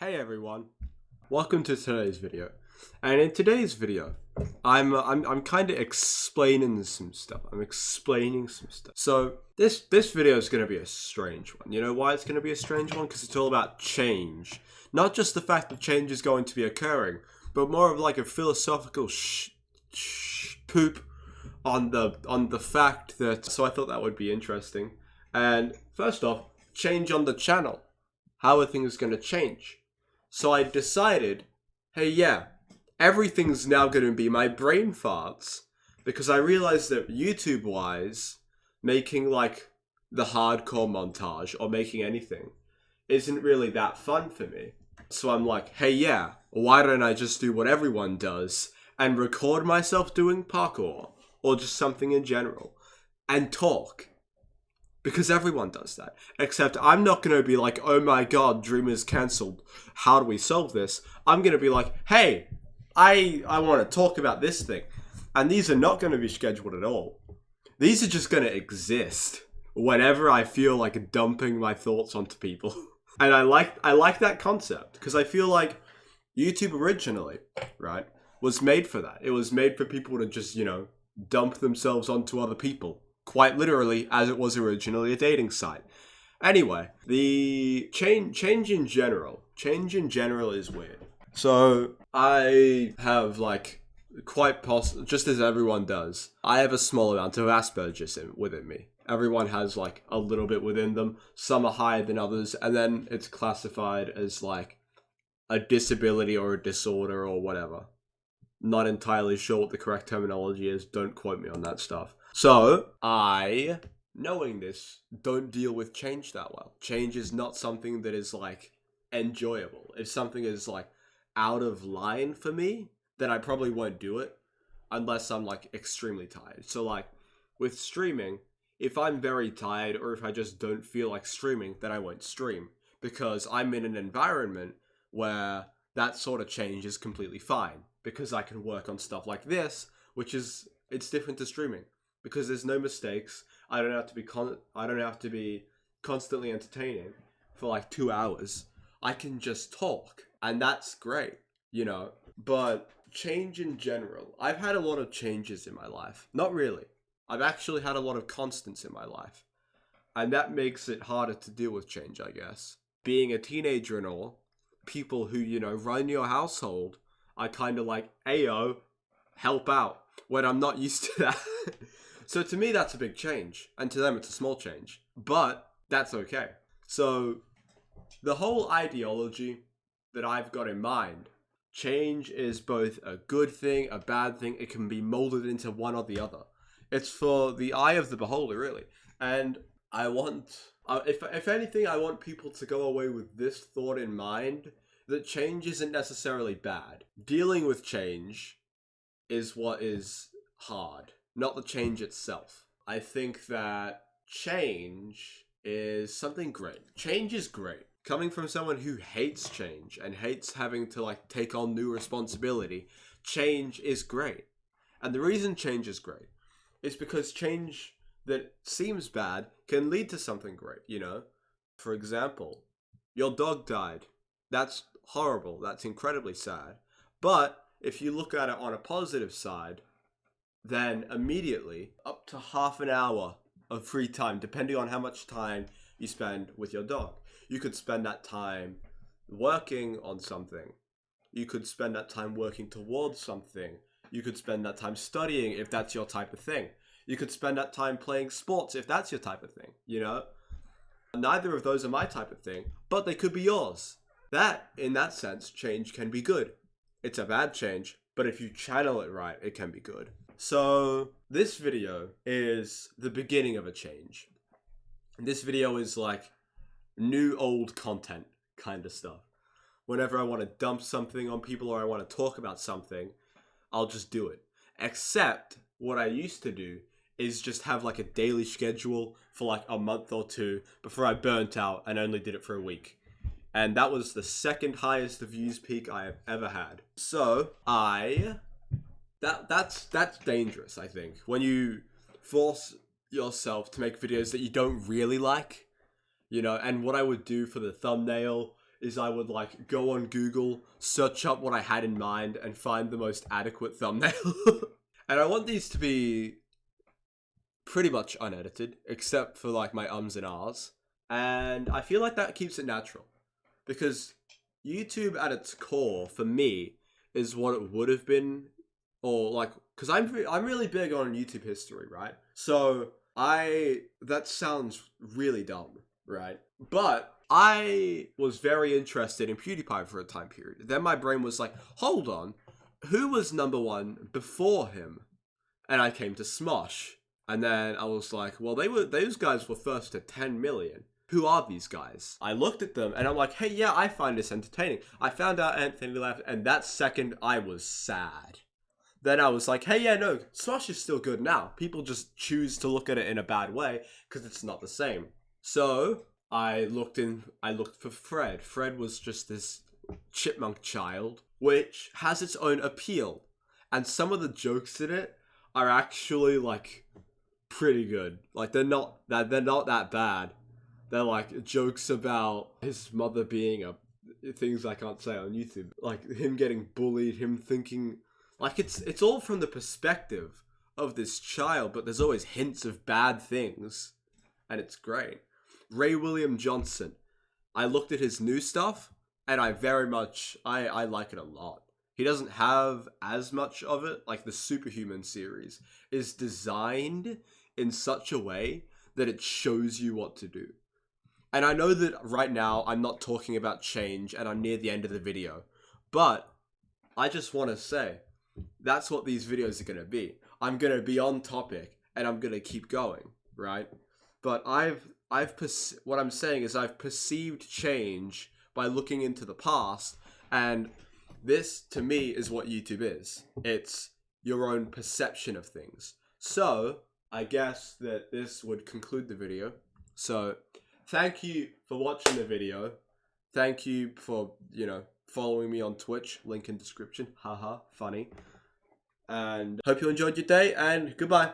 Hey everyone, welcome to today's video. And in today's video, I'm kind of explaining some stuff. So this video is going to be a strange one. You know why it's going to be a strange one? Because it's all about change. Not just the fact that change is going to be occurring, but more of like a philosophical poop on the fact that. So I thought that would be interesting. And first off, change on the channel. How are things going to change? So I decided, hey, yeah, everything's now going to be my brain farts. Because I realized that YouTube-wise, making like the hardcore montage or making anything isn't really that fun for me. So I'm like, hey, yeah, why don't I just do what everyone does and record myself doing parkour or just something in general and talk? Because everyone does that. Except I'm not going to be like, oh my god, Dream is cancelled. How do we solve this? I'm going to be like, hey, I want to talk about this thing. And these are not going to be scheduled at all. These are just going to exist whenever I feel like dumping my thoughts onto people. And I like that concept. Because I feel like YouTube originally, right, was made for that. It was made for people to just, dump themselves onto other people. Quite literally, as it was originally a dating site. Anyway, the change in general is weird. So I have just as everyone does, I have a small amount of Asperger's within me. Everyone has like a little bit within them. Some are higher than others, and then it's classified as like a disability or a disorder or whatever. Not entirely sure what the correct terminology is. Don't quote me on that stuff. So, I, knowing this, don't deal with change that well. Change is not something that is, enjoyable. If something is, out of line for me, then I probably won't do it unless I'm, extremely tired. So, with streaming, if I'm very tired or if I just don't feel like streaming, then I won't stream. Because I'm in an environment where that sort of change is completely fine. Because I can work on stuff like this, it's different to streaming. Because there's no mistakes. I don't have to be constantly entertaining for 2 hours. I can just talk, and that's great, But change in general, I've had a lot of changes in my life. Not really. I've actually had a lot of constants in my life, and that makes it harder to deal with change, I guess. Being a teenager and all, people who run your household are kind of like, ayo, help out, when I'm not used to that. So to me, that's a big change. And to them, it's a small change. But that's okay. So the whole ideology that I've got in mind, change is both a good thing, a bad thing. It can be molded into one or the other. It's for the eye of the beholder, really. And I want, if anything, I want people to go away with this thought in mind, that change isn't necessarily bad. Dealing with change is what is hard, not the change itself. I think that change is something great. Change is great. Coming from someone who hates change and hates having to take on new responsibility, change is great. And the reason change is great is because change that seems bad can lead to something great, For example, your dog died. That's horrible. That's incredibly sad. But if you look at it on a positive side, then immediately up to half an hour of free time, depending on how much time you spend with your dog. You could spend that time working on something. You could spend that time working towards something. You could spend that time studying if that's your type of thing. You could spend that time playing sports if that's your type of thing, Neither of those are my type of thing, but they could be yours. In that sense, change can be good. It's a bad change, but if you channel it right, it can be good. So, this video is the beginning of a change. This video is new old content kind of stuff. Whenever I want to dump something on people or I want to talk about something, I'll just do it. Except what I used to do is just have a daily schedule for a month or two before I burnt out and only did it for a week. And that was the second highest views peak I have ever had. So, that's dangerous, I think. When you force yourself to make videos that you don't really like, and what I would do for the thumbnail is I would like go on Google, search up what I had in mind, and find the most adequate thumbnail. And I want these to be pretty much unedited, except for like my ums and ahs. And I feel like that keeps it natural. Because YouTube at its core, for me, is what it would have been, or like, because I'm really big on YouTube history, right? So that sounds really dumb, right? But I was very interested in PewDiePie for a time period. Then my brain was like, hold on, who was number one before him? And I came to Smosh. And then I was like, well, those guys were first to 10 million. Who are these guys? I looked at them and I'm like, hey, yeah, I find this entertaining. I found out Anthony left, and that second I was sad. Then I was like, hey, yeah, no, Smosh is still good now. People just choose to look at it in a bad way because it's not the same. So I looked for Fred. Fred was just this chipmunk child, which has its own appeal. And some of the jokes in it are actually like pretty good. Like they're not that bad. They're like jokes about his mother being things I can't say on YouTube. Like him getting bullied, him thinking like it's all from the perspective of this child, but there's always hints of bad things. And it's great. Ray William Johnson. I looked at his new stuff and I very much I like it a lot. He doesn't have as much of it. Like the Superhuman series is designed in such a way that it shows you what to do. And I know that right now I'm not talking about change and I'm near the end of the video, but I just want to say that's what these videos are going to be. I'm going to be on topic and I'm going to keep going, right? But what I'm saying is I've perceived change by looking into the past, and this to me is what YouTube is. It's your own perception of things. So I guess that this would conclude the video. So thank you for watching the video. Thank you for, following me on Twitch. Link in description. Haha, funny. And hope you enjoyed your day, and goodbye.